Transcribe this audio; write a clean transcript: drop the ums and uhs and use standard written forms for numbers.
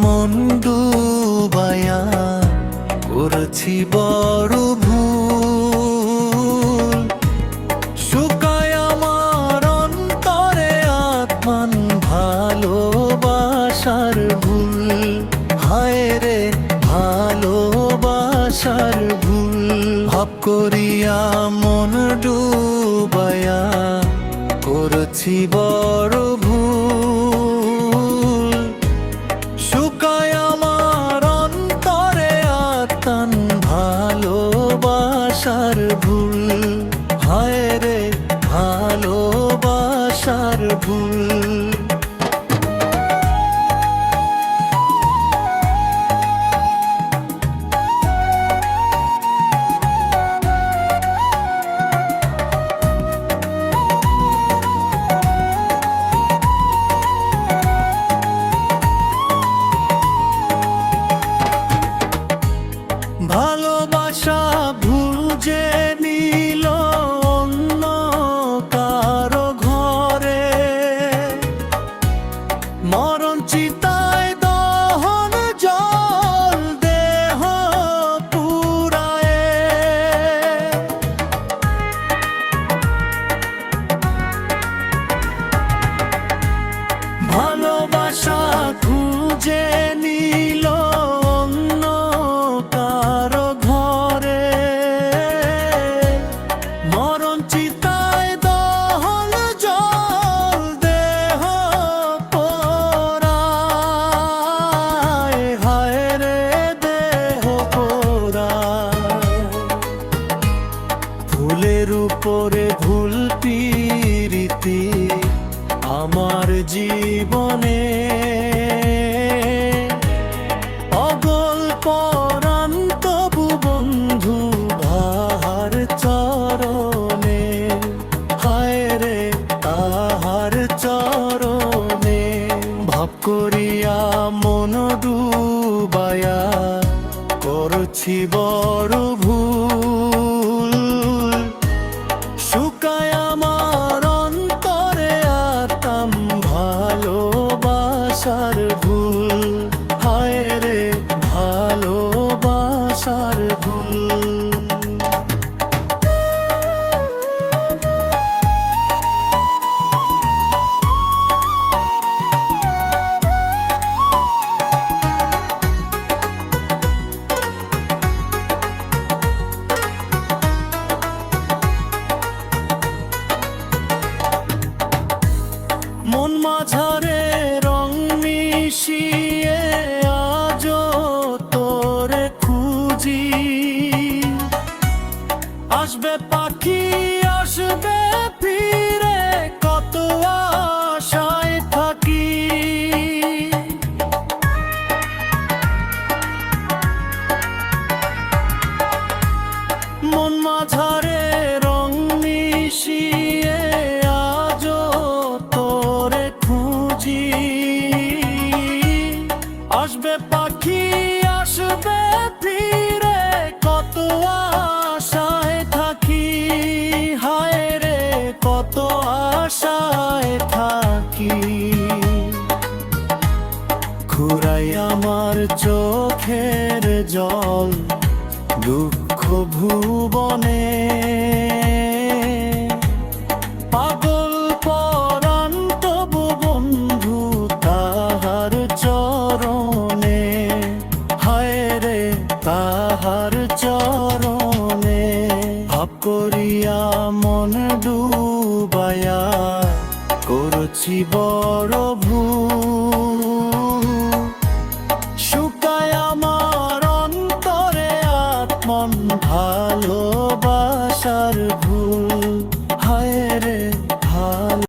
মন ডুবায়া করেছি বড় ভুল। শুকায় আমার অন্তরে আত্মান ভালোবাসার ভুল। হায় রে ভালোবাসার ভুল। ভাব করিয়া মন ডুবায়া করেছি বড় ভুল। শুকায় আমার অন্তরে আত্মান ভালোবাসার ভুল। হায় রে ভালোবাসার ভুল। ভালোবাসা ভুল যে নিল অন্য কারো ঘরে। মরণ চিতায় দহন জল দেহ পুরায়ে। ভালোবাসা খুঁজে নিল অন্য কারো ঘরে। মরণ চিতায় দহন জল দেহ পোড়ায়। হায় রে দেহ পোড়ায়। ভুলের উপরে ভুল পিরিতি আমার জীবনে। অগল পরাণ তবু বন্ধু তাহার চরণে। হায় রে তাহার চরণে। ভাব করিয়া মন ডুবায়া করছি বড় ভুল। শুকায় আমার অন্তরে আত্ম ভালোবাসার ভুল। হায় রে ভালোবাসার ভুল। মন মাঝারে রং মিশিয়ে আজো তোরে খুঁজি। আসবে পাখি আসবে ফিরে কত আশায় থাকি। মন মাঝারে রং মিশিয়ে আজো তোরে খুঁজি। আসবে পাখি আসবে ফিরে কত আশায় থাকি। হায় রে কত আশায় থাকি। ঘুরাই আমার চোখের জল দুঃখ ভুব